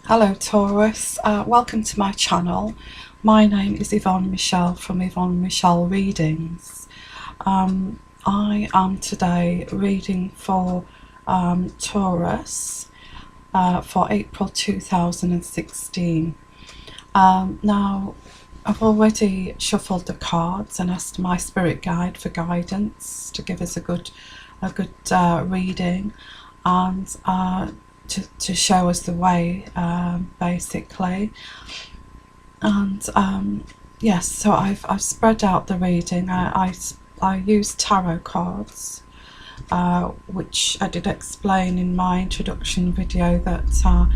Hello Taurus, welcome to my channel. My name is Yvonne Michelle from Yvonne Michelle Readings. I am today reading for Taurus for April 2016. Now I've already shuffled the cards and asked my spirit guide for guidance to give us a good reading and to show us the way, basically. And yes, so I've spread out the reading. I use tarot cards, which I did explain in my introduction video that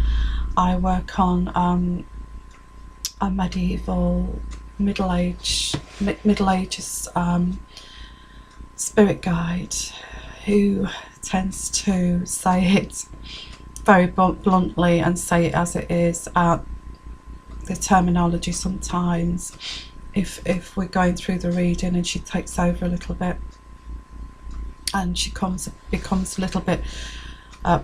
I work on a medieval Middle Ages spirit guide who tends to say it very bluntly and say it as it is. The terminology sometimes, if we're going through the reading and she takes over a little bit and she becomes a little bit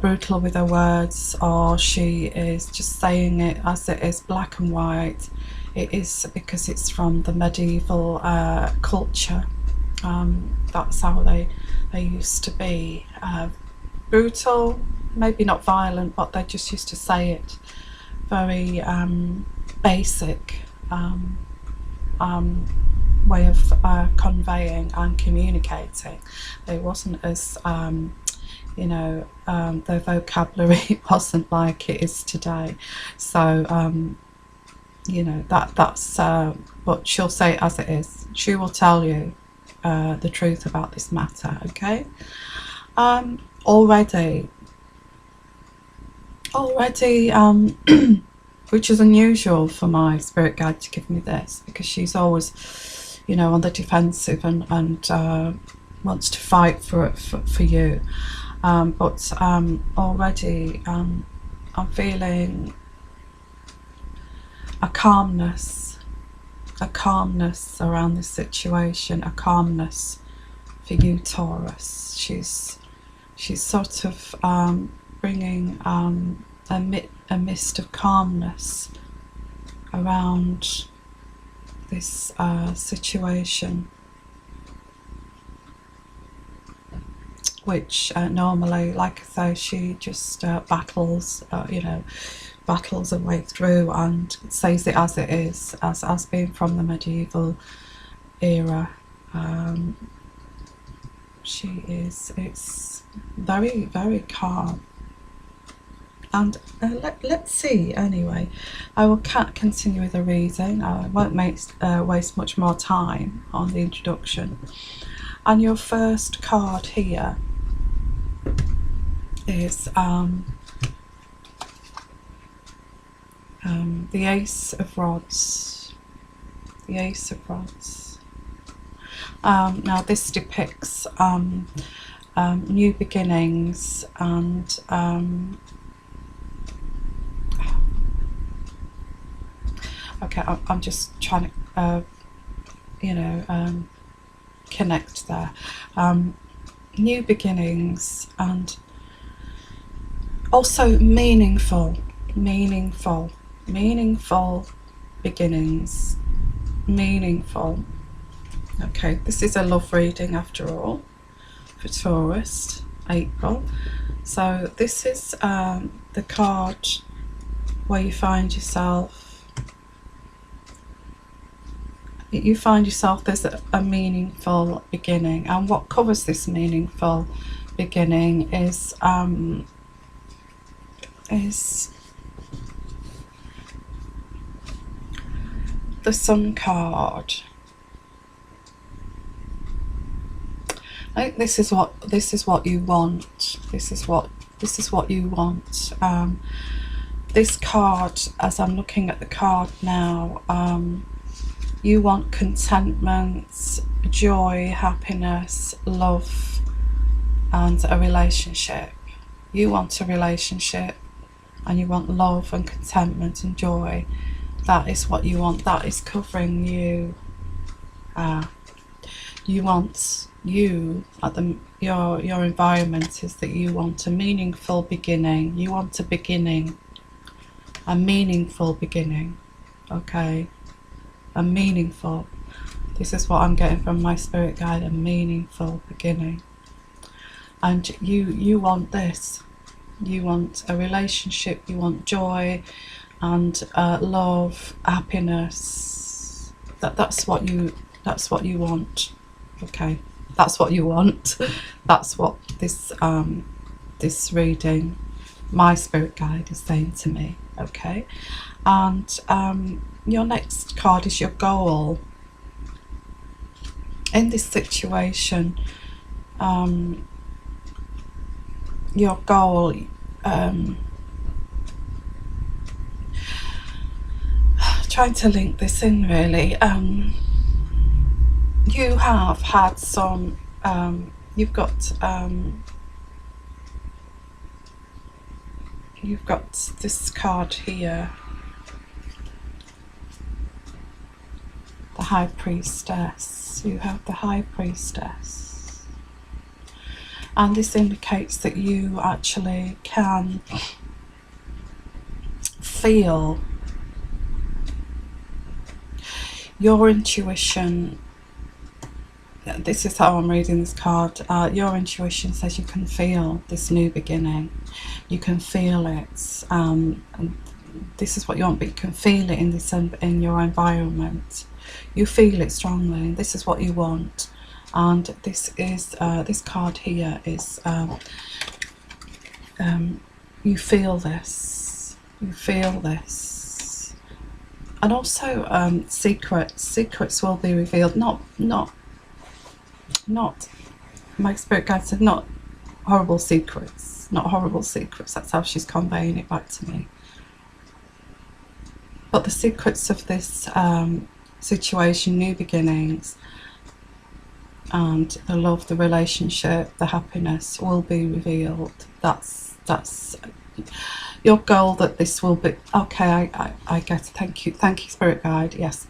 brutal with her words, or she is just saying it as it is, black and white, it is because it's from the medieval culture. That's how they used to be, brutal, maybe not violent, but they just used to say it very basic way of conveying and communicating. It wasn't as their vocabulary wasn't like it is today. So that's but she'll say it as it is. She will tell you the truth about this matter. Okay. Already which is unusual for my spirit guide to give me this, because she's always on the defensive and wants to fight for you, but already I'm feeling a calmness around this situation, a calmness for you, Taurus. She's sort of bringing a mist of calmness around this situation, which normally, like I say, she just battles her way through and says it as it is, as being from the medieval era. It's very, very calm. And let's see. Anyway, I will continue with the reading. I won't waste much more time on the introduction. And your first card here is the Ace of Rods. The Ace of Rods. Now this depicts new beginnings and okay, I'm just trying to connect there. New beginnings and also meaningful beginnings. Meaningful. Okay, this is a love reading after all for Taurus, April. So this is the card where you find yourself there's a meaningful beginning, and what covers this meaningful beginning is the Sun card. I think this is what you want. This is what you want. This card, as I'm looking at the card now, you want contentment, joy, happiness, love, and a relationship. You want a relationship, and you want love and contentment and joy. That is what you want. That is covering you. You want your environment is that you want a meaningful beginning. You want a beginning. a meaningful beginning. Okay, a meaningful, this is what I'm getting from my spirit guide, a meaningful beginning. And you want this, you want a relationship, you want joy and love, happiness. That's what you want. Okay, that's what you want. That's what this this reading, my spirit guide, is saying to me. Okay, and your next card is your goal in this situation. Your goal, trying to link this in really, you have had some, you've got this card here, the High Priestess. You have the High Priestess, and this indicates that you actually can feel your intuition. This is how I'm reading this card. Your intuition says you can feel this new beginning. You can feel it. And this is what you want, but you can feel it in your environment. You feel it strongly. This is what you want. And this is this card here is you feel this. You feel this. And also secrets will be revealed. Not my spirit guide said not horrible secrets. Not horrible secrets. That's how she's conveying it back to me. But the secrets of this situation, new beginnings, and the love, the relationship, the happiness will be revealed. That's your goal, that this will be okay. I get it. Thank you spirit guide. Yes,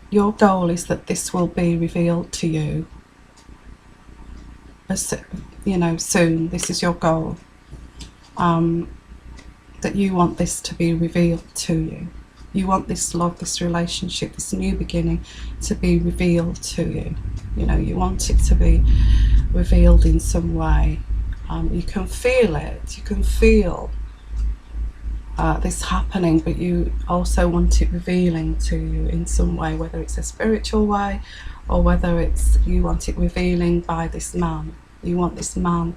your goal is that this will be revealed to you, as you know, soon. This is your goal, that you want this to be revealed to you. You want this love, this relationship, this new beginning to be revealed to you. You know, you want it to be revealed in some way. You can feel it. You can feel this happening, but you also want it revealing to you in some way, whether it's a spiritual way or whether it's you want it revealing by this man. You want this man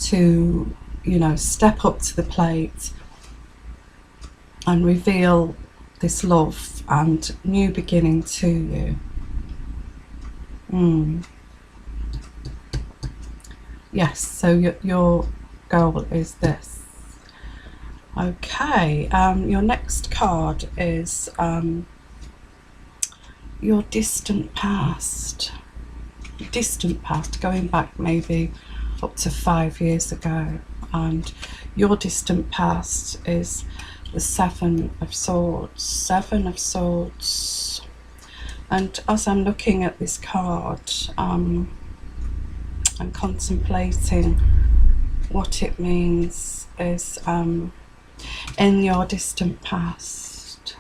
to, you know, step up to the plate and reveal this love and new beginning to you. Yes, so your goal is this. Okay, your next card is your distant past. Distant past, going back maybe up to 5 years ago. And your distant past is the Seven of Swords. Seven of Swords. And as I'm looking at this card, I'm contemplating what it means is in your distant past,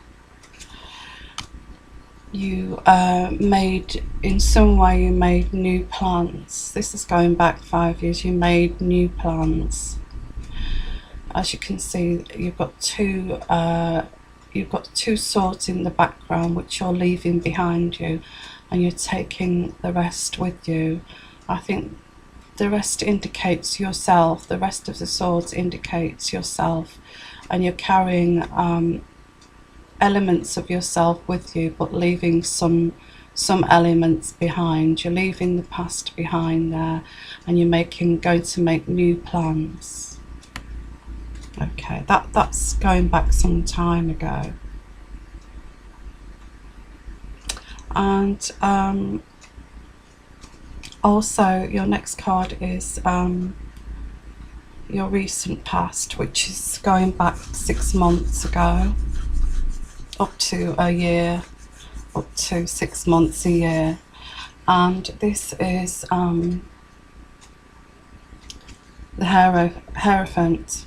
you made, in some way you made new plans. This is going back 5 years. You made new plans. As you can see, you've got two swords in the background which you're leaving behind you, and you're taking the rest with you. I think the rest indicates yourself. The rest of the swords indicates yourself, and you're carrying elements of yourself with you, but leaving some elements behind. You're leaving the past behind there, and you're going to make new plans. Okay, that's going back some time ago. And also your next card is your recent past, which is going back 6 months ago, up to a year, up to 6 months, a year. And this is the Hierophant.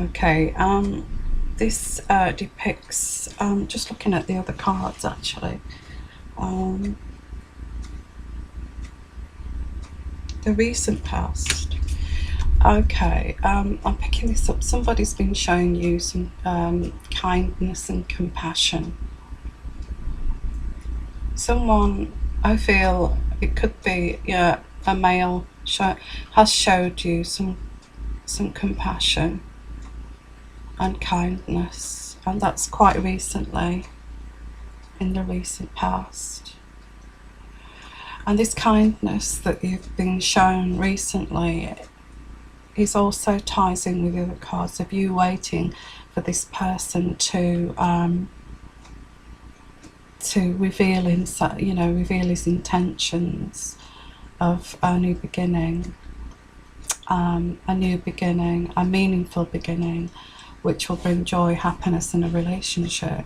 Okay, this depicts, just looking at the other cards actually, the recent past. Okay, I'm picking this up. Somebody's been showing you some kindness and compassion. Someone, I feel it could be, yeah, a male, has showed you some compassion and kindness, and that's quite recently, in the recent past. And this kindness that you've been shown recently is also ties in with the other cards of you waiting for this person to reveal himself, you know, reveal his intentions of a new beginning, a meaningful beginning, which will bring joy, happiness in a relationship.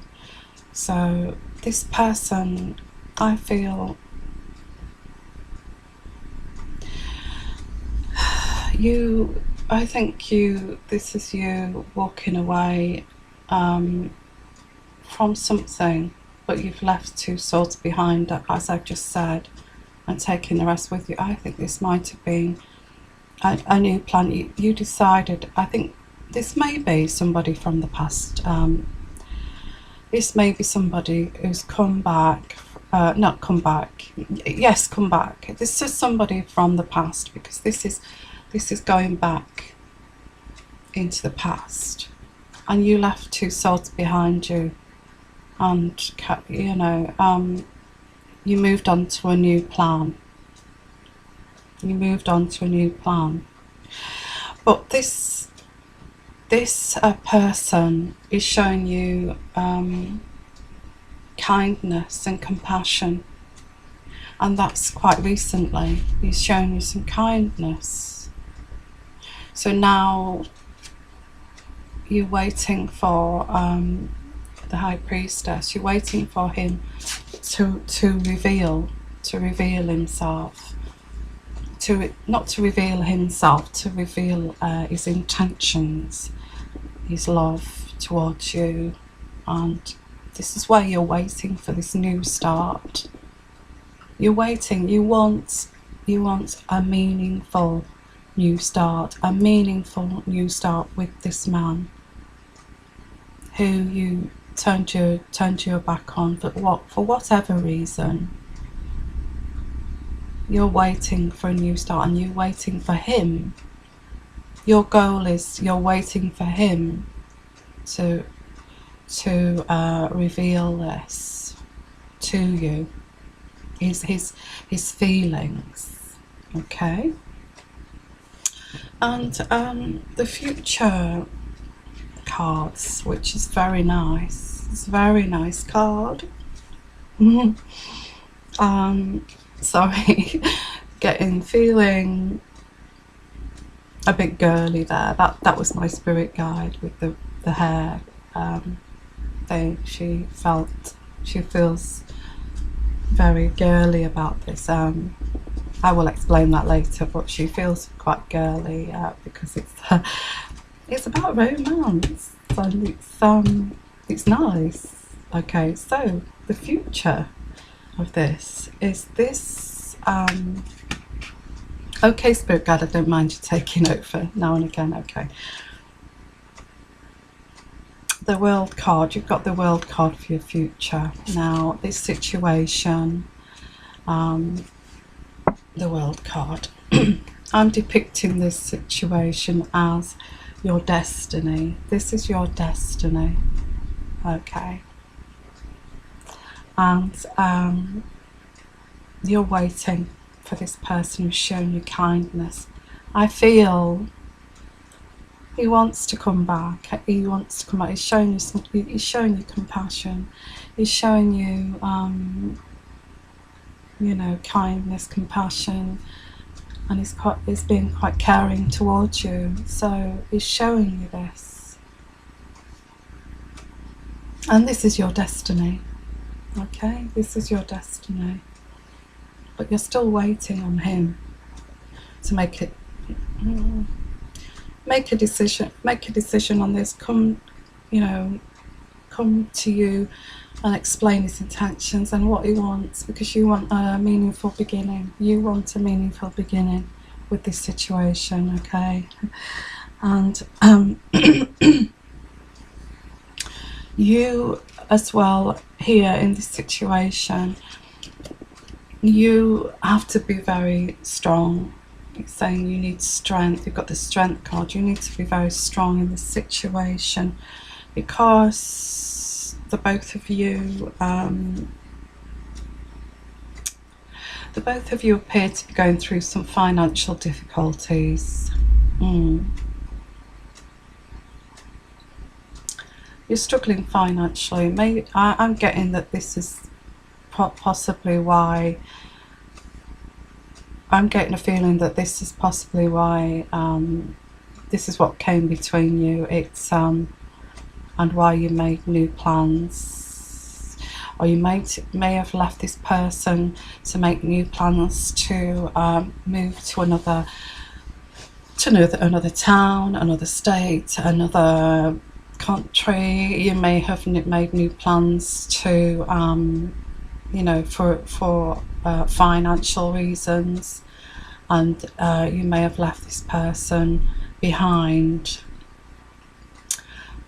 So this person, I feel, this is you walking away from something, but you've left two swords behind, as I've just said, and taking the rest with you. I think this might have been a new plan. You decided, I think this may be somebody from the past. This may be somebody who's come back, not come back, yes, come back. This is somebody from the past, because this is going back into the past, and you left two swords behind you, and you know, you moved on to a new plan. You moved on to a new plan. But this person is showing you kindness and compassion, and that's quite recently. He's shown you some kindness. So now you're waiting for the High Priestess. You're waiting for him to reveal himself. Not to reveal himself, to reveal his intentions, his love towards you. And this is why you're waiting for this new start. You're waiting. You want a meaningful new start. A meaningful new start with this man who you turned your back on, but for whatever reason. You're waiting for a new start, and you're waiting for him. Your goal is you're waiting for him to reveal this to you, his feelings. Okay. And the future cards, which is very nice. It's a very nice card. Sorry, feeling a bit girly there. That was my spirit guide with the hair thing. She feels very girly about this. I will explain that later, but she feels quite girly because it's about romance, and it's nice. Okay, so the future of this is this. Okay, Spirit Guide, I don't mind you taking over now and again. Okay, the World card. You've got the World card for your future. Now, this situation, the World card. I'm depicting this situation as your destiny. This is your destiny. Okay. And you're waiting for this person who's shown you kindness. I feel he wants to come back. He wants to come back. He's showing you he's showing you compassion. He's showing you, you know, kindness, compassion, and he's being quite caring towards you. So he's showing you this, and this is your destiny. Okay, this is your destiny, but you're still waiting on him to make it. make a decision on this. Come, you know, come to you and explain his intentions and what he wants, because you want a meaningful beginning. You want a meaningful beginning with this situation, okay? And you as well here in this situation, you have to be very strong. It's saying you need strength. You've got the strength card. You need to be very strong in this situation, because the both of you appear to be going through some financial difficulties. You're struggling financially. Maybe I'm getting that this is possibly why. I'm getting a feeling that this is possibly why this is what came between you. It's and why you made new plans, or you may have left this person to make new plans to move to another town, another state, another country. You may have made new plans to you know, for financial reasons, and you may have left this person behind.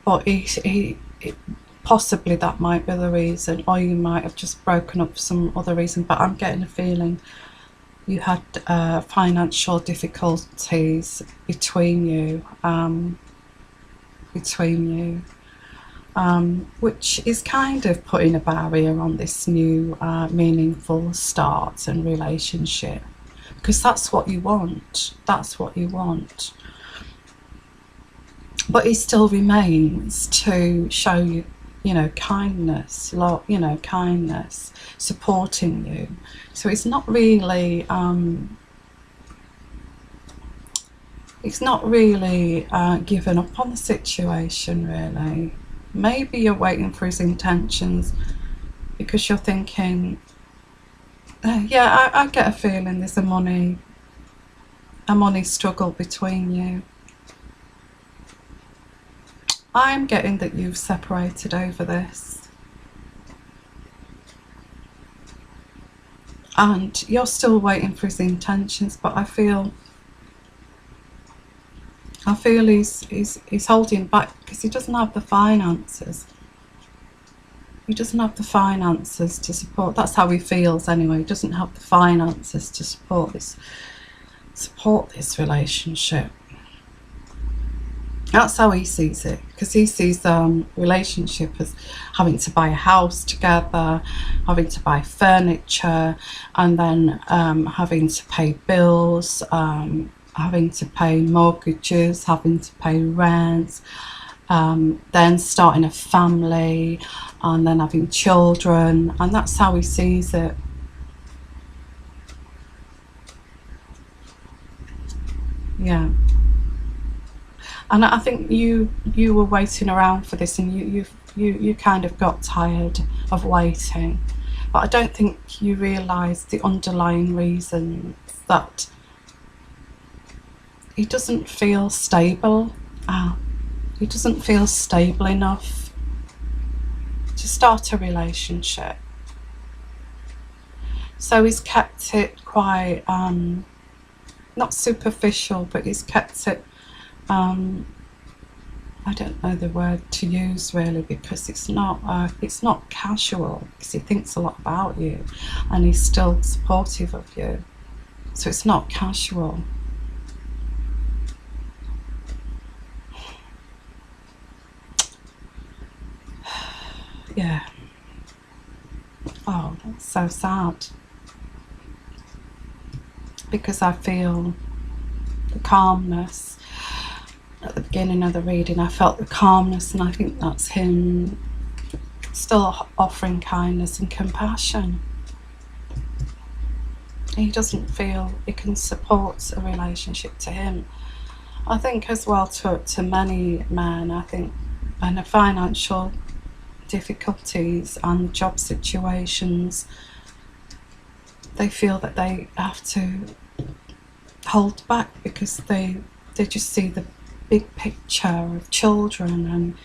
But possibly that might be the reason, or you might have just broken up for some other reason. But I'm getting a feeling you had financial difficulties between you, which is kind of putting a barrier on this new meaningful start and relationship, because that's what you want. That's what you want. But he still remains to show you, you know, kindness, kindness, supporting you. So it's not really given up on the situation, really. Maybe you're waiting for his intentions because you're thinking, yeah, I get a feeling there's a money struggle between you. I'm getting that you've separated over this, and you're still waiting for his intentions, but I feel he's holding back because he doesn't have the finances. He doesn't have the finances to support. That's how he feels anyway. He doesn't have the finances to support this relationship. That's how he sees it, because he sees relationship as having to buy a house together, having to buy furniture, and then having to pay bills, having to pay mortgages, having to pay rent, then starting a family, and then having children, and that's how he sees it. Yeah. And I think you were waiting around for this, and you kind of got tired of waiting. But I don't think you realised the underlying reasons, that he doesn't feel stable. He doesn't feel stable enough to start a relationship. So he's kept it quite, not superficial, but he's kept it, I don't know the word to use really, because it's not casual, because he thinks a lot about you and he's still supportive of you. So it's not casual. Yeah. Oh, that's so sad. Because I feel the calmness. At the beginning of the reading, I felt the calmness, and I think that's him still offering kindness and compassion. He doesn't feel he can support a relationship to him. I think as well to many men, I think, and the financial difficulties and job situations, they feel that they have to hold back because they just see the big picture of children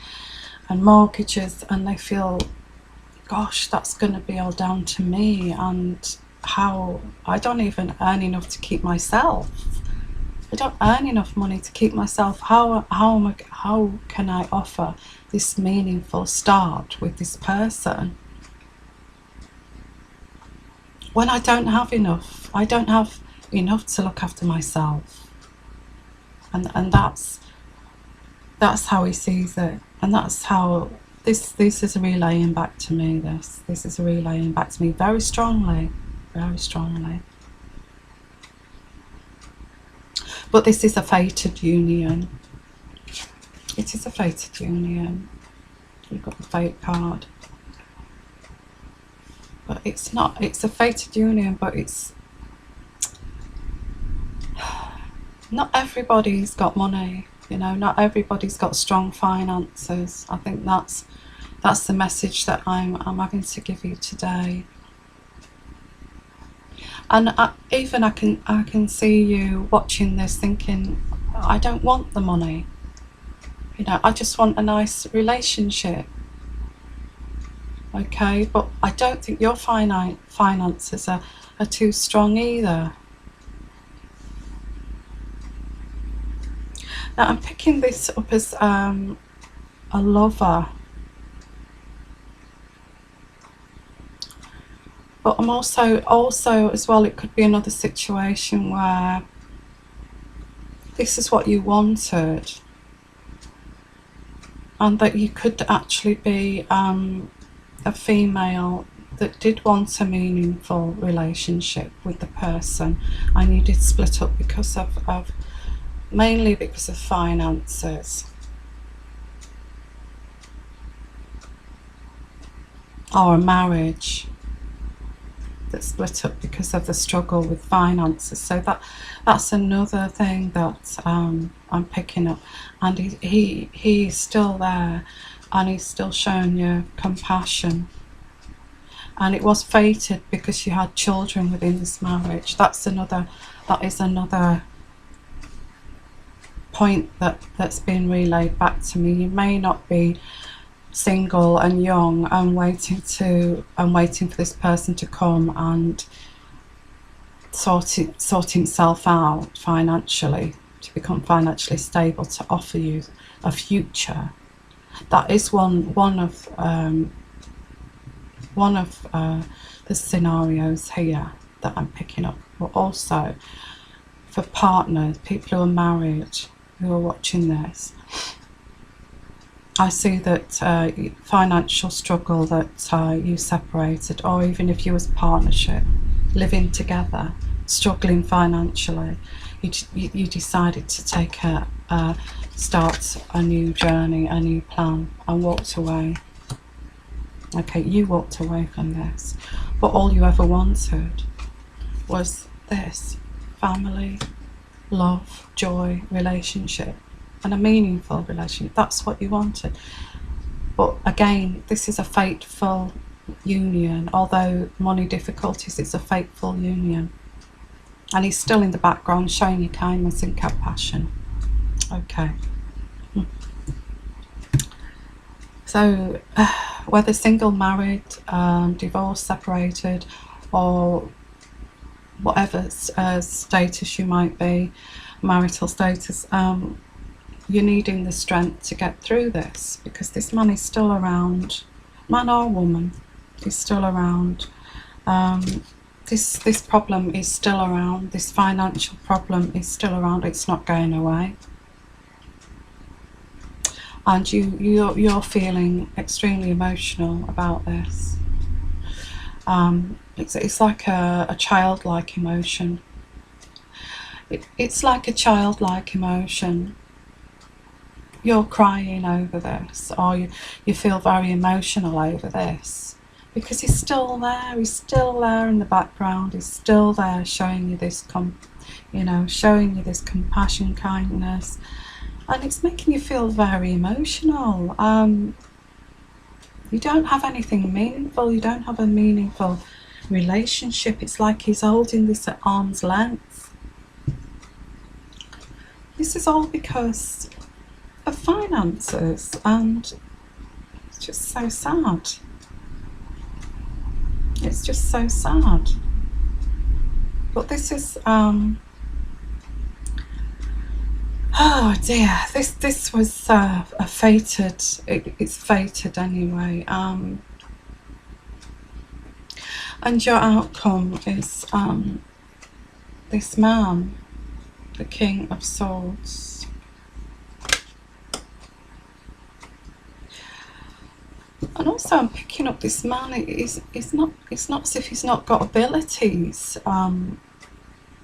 and mortgages, and they feel, gosh, that's going to be all down to me, and how I don't even earn enough to keep myself. I don't earn enough money to keep myself. How can I offer this meaningful start with this person when I don't have enough? I don't have enough to look after myself, and that's how he sees it, and that's how this is relaying back to me. This is relaying back to me very strongly, very strongly. But this is a fated union. It is a fated union. You've got the fate card. But it's not, it's a fated union, but it's, not everybody's got money, you know, not everybody's got strong finances. I think that's the message that I'm having to give you today. And I can see you watching this thinking, I don't want the money, you know, I just want a nice relationship. Okay, but I don't think your finances are too strong either. Now I'm picking this up as a lover, but I'm also as well, it could be another situation where this is what you wanted, and that you could actually be a female that did want a meaningful relationship with the person, and you did split up because of mainly because of finances, or a marriage that split up because of the struggle with finances. So that's another thing that I'm picking up, and he's still there, and he's still showing you compassion. And it was fated because you had children within this marriage. That is another point that's been relayed back to me. You may not be single and young and waiting for this person to come and sort himself out financially, to become financially stable, to offer you a future. That is one of the scenarios here that I'm picking up. But also for partners, people who are married, who are watching this, I see that financial struggle, that you separated, or even if you was partnership, living together, struggling financially, you decided to take start a new journey, a new plan, and walked away. Okay, you walked away from this, but all you ever wanted was this: family, love, joy, relationship, and a meaningful relationship. That's what you wanted. But again, this is a fateful union. Although money difficulties, it's a fateful union, and he's still in the background showing you kindness and compassion. Okay. So whether single, married, divorced, separated, or whatever status you might be, marital status, you're needing the strength to get through this, because this man is still around, man or woman is still around. This problem is still around, this financial problem is still around, it's not going away. And you're feeling extremely emotional about this. It's like a childlike emotion. It's like a childlike emotion. You're crying over this, or you feel very emotional over this, because he's still there. He's still there in the background. He's still there, showing you this, showing you this compassion, kindness. And it's making you feel very emotional. You don't have anything meaningful. You don't have a meaningful relationship. It's like he's holding this at arm's length. This is all because of finances, and it's just so sad. It's just so sad. But this is oh dear, this was a fated, it's fated anyway. And your outcome is this man, the King of Swords. And also I'm picking up this man, it's not as if he's not got abilities.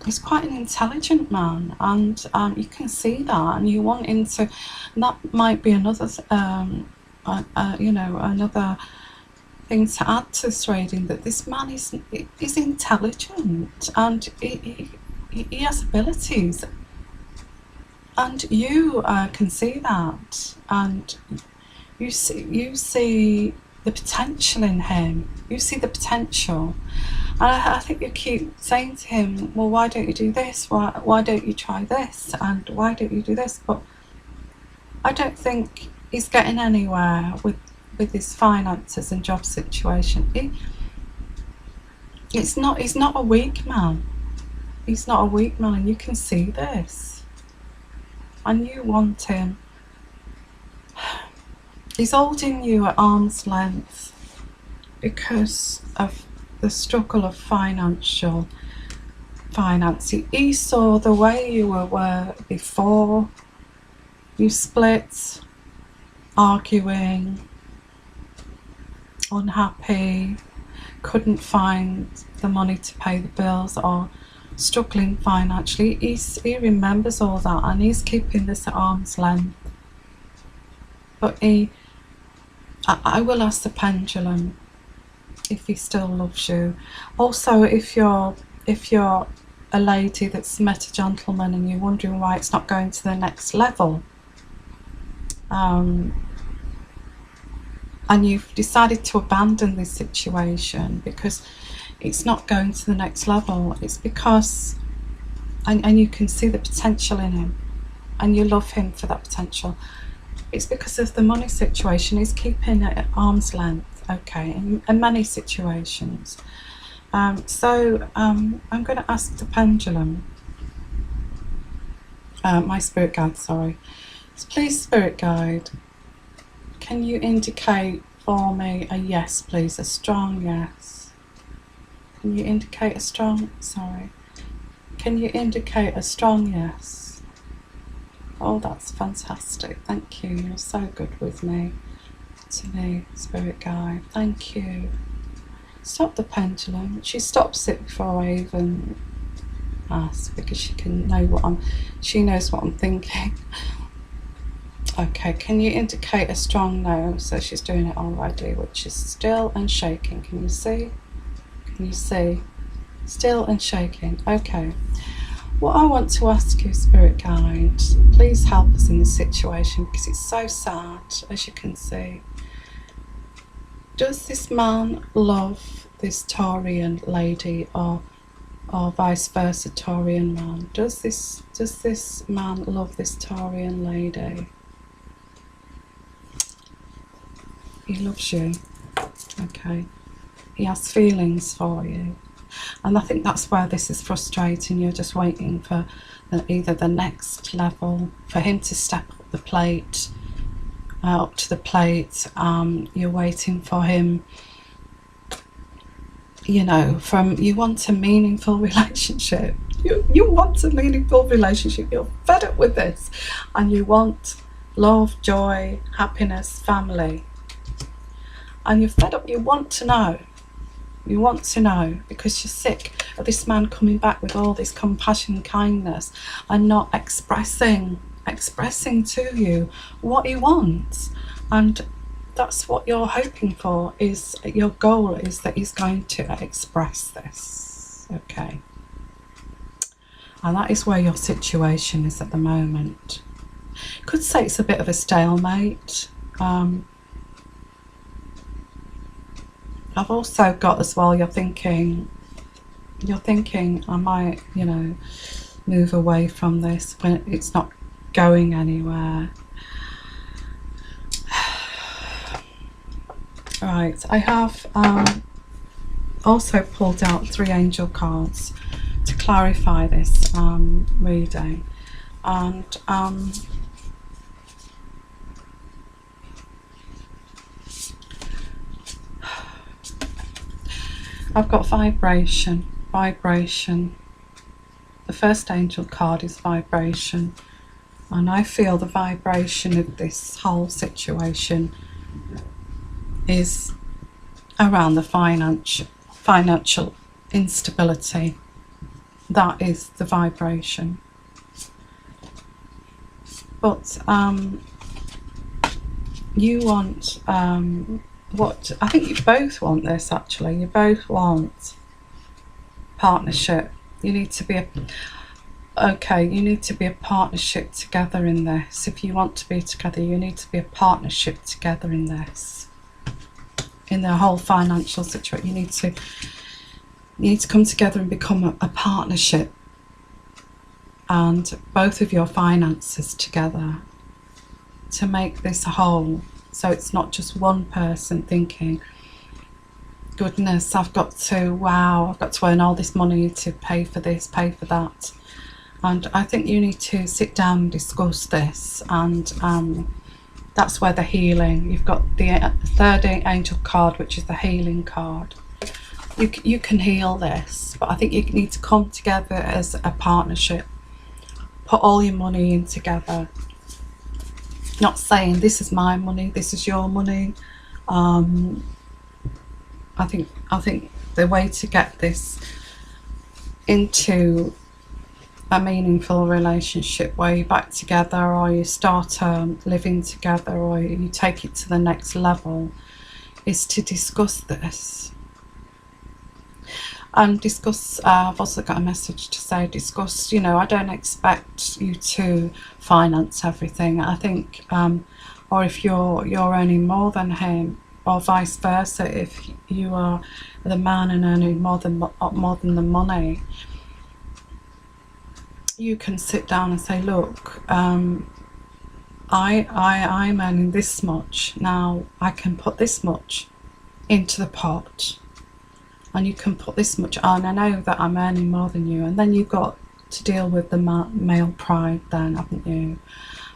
He's quite an intelligent man, and you can see that, and you want him to, and that might be another you know, another thing to add to this reading, that this man is intelligent, and he has abilities, and you can see that, and you see the potential in him. You see the potential, and I think you keep saying to him, well, why don't you do this, why don't you try this, and why don't you do this? But I don't think he's getting anywhere with his finances and job situation. He's not a weak man. He's not a weak man, and you can see this, and you want him. He's holding you at arm's length because of the struggle of finance. He saw the way you were before you split, arguing, unhappy, couldn't find the money to pay the bills, or struggling financially. He remembers all that, and he's keeping this at arm's length. But I will ask the pendulum if he still loves you. Also, if you're a lady that's met a gentleman and you're wondering why it's not going to the next level, and you've decided to abandon this situation because it's not going to the next level, it's because, and you can see the potential in him, and you love him for that potential, it's because of the money situation. He's keeping it at arm's length, okay, in many situations. So I'm going to ask the pendulum, my spirit guide, sorry. Please, spirit guide, can you indicate for me a yes, please, a strong yes? Can you indicate a strong, sorry, can you indicate a strong yes? Oh, that's fantastic. Thank you. You're so good with me. To me, spirit guide. Thank you. Stop the pendulum. She stops it before I even ask, because she can know she knows what I'm thinking. Okay, can you indicate a strong no? So she's doing it already, which is still and shaking. Can you see? Can you see? Still and shaking. Okay. What I want to ask you, spirit guide, please help us in this situation, because it's so sad, as you can see. Does this man love this Taurian lady, or vice versa, Taurian man? Does this man love this Taurian lady? He loves you. Okay. He has feelings for you. And I think that's where this is frustrating. You're just waiting for either the next level, for him to step up to the plate. You're waiting for him, you know, you want a meaningful relationship. You want a meaningful relationship. You're fed up with this, and you want love, joy, happiness, family. And you're fed up. You want to know. You want to know, because you're sick of this man coming back with all this compassion and kindness, and not expressing to you what he wants. And that's what you're hoping for, is your goal is that he's going to express this. Okay. And that is where your situation is at the moment. Could say it's a bit of a stalemate. I've also got as well, you're thinking I might, you know, move away from this when it's not going anywhere. Right, I have also pulled out 3 angel cards to clarify this reading, and I've got vibration. The first angel card is vibration, and I feel the vibration of this whole situation is around the financial instability. That is the vibration. But you want what I think you both want this, actually. You both want partnership. You need to be you need to be a partnership together in this. If you want to be together, you need to be a partnership together in this. In the whole financial situation, you need to come together and become a partnership, and both of your finances together to make this whole. So it's not just one person thinking, goodness, I've got to earn all this money to pay for this, pay for that. And I think you need to sit down and discuss this, and that's where the healing, you've got the third angel card, which is the healing card. You can heal this, but I think you need to come together as a partnership. Put all your money in together. Not saying this is my money, this is your money. I think the way to get this into a meaningful relationship where you're back together, or you start living together, or you take it to the next level, is to discuss this. And discuss, I've also got a message to say, discuss, I don't expect you to finance everything. I think, or if you're earning more than him, or vice versa, if you are the man and earning more than the money, you can sit down and say, look, I'm earning this much, now I can put this much into the pot, and you can put this much on. I know that I'm earning more than you. And then you've got to deal with the male pride then, haven't you,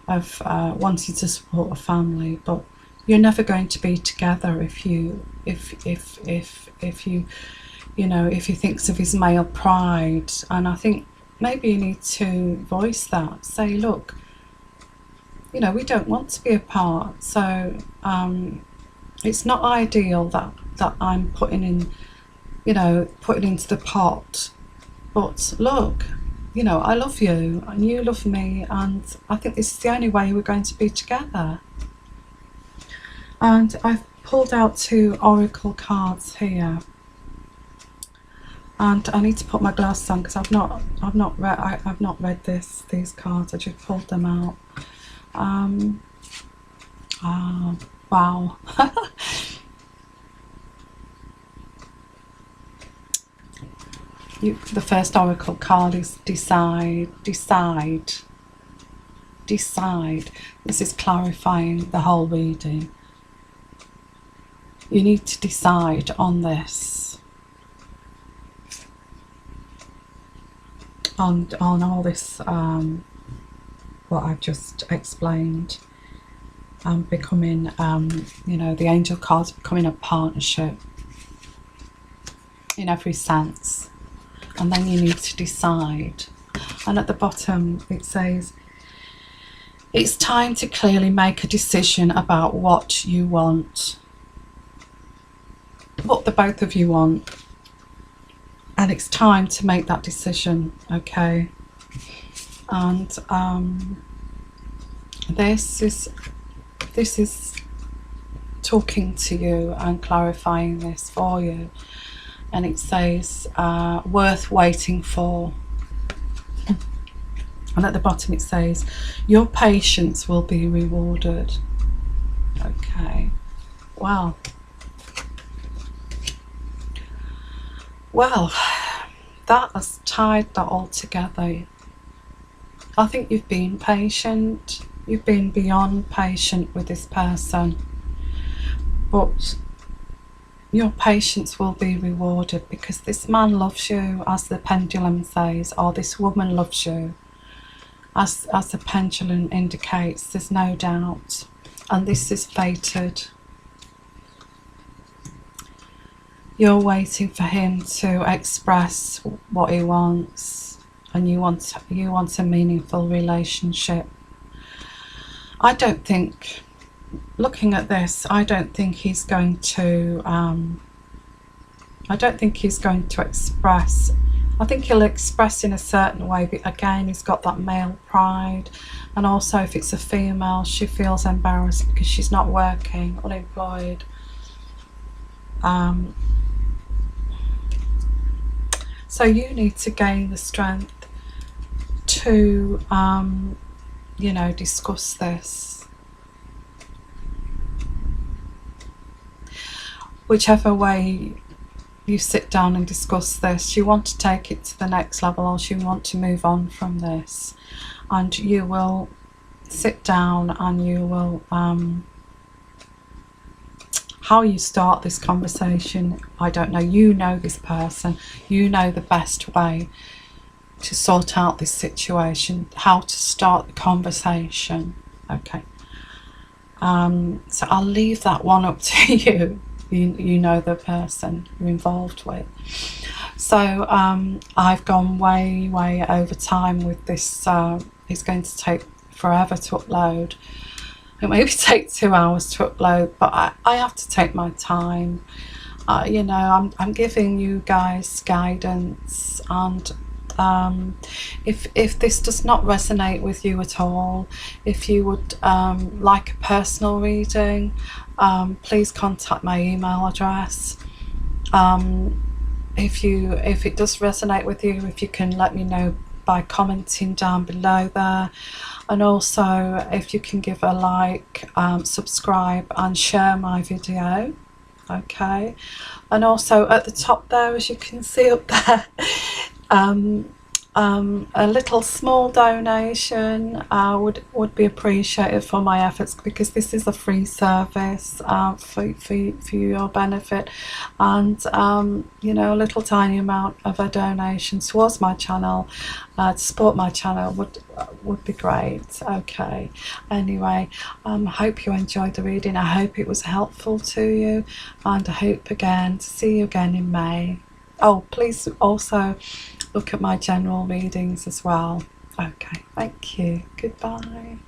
of wanting to support a family. But you're never going to be together if you thinks of his male pride. And I think maybe you need to voice that. Say, look, we don't want to be apart. So it's not ideal that I'm putting into the pot, but look, I love you and you love me, and I think this is the only way we're going to be together. And I've pulled out 2 oracle cards here, and I need to put my glasses on because I've not read these cards. I just pulled them out. Wow. The first oracle card is decide. This is clarifying the whole reading. You need to decide on this, on all this, what I've just explained, and becoming, the angel cards, becoming a partnership in every sense. And then you need to decide. And at the bottom it says, it's time to clearly make a decision about what you want, what the both of you want, and it's time to make that decision. Okay. And this is talking to you and clarifying this for you. And it says, worth waiting for. And at the bottom it says, your patience will be rewarded. Okay. Wow. Well, that has tied that all together. I think you've been patient. You've been beyond patient with this person. But your patience will be rewarded, because this man loves you, as the pendulum says, or this woman loves you, as the pendulum indicates. There's no doubt, and this is fated. You're waiting for him to express what he wants, and you want a meaningful relationship. I don't think, looking at this, I don't think he's going to express. I think he'll express in a certain way, but again, he's got that male pride. And also, if it's a female, she feels embarrassed because she's not working, unemployed. So you need to gain the strength to you know, discuss this. Whichever way you sit down and discuss this, you want to take it to the next level, or you want to move on from this, and you will sit down and you will how you start this conversation, I don't know. You know this person, you know the best way to sort out this situation, how to start the conversation. Okay, so I'll leave that one up to you. You know the person you're involved with. So I've gone way over time with this. It's going to take forever to upload. It maybe take 2 hours to upload, but I have to take my time. You know, I'm giving you guys guidance, and if this does not resonate with you at all, if you would like a personal reading, please contact my email address. If it does resonate with you, if you can let me know by commenting down below there, and also if you can give a like, subscribe and share my video. Okay, and also at the top there, as you can see up there, a little small donation would be appreciated for my efforts, because this is a free service for your benefit, and you know, a little tiny amount of a donation towards my channel to support my channel would be great. Okay, anyway, hope you enjoyed the reading. I hope it was helpful to you, and I hope again to see you again in May. Oh, please also look at my general readings as well. Okay, thank you. Goodbye.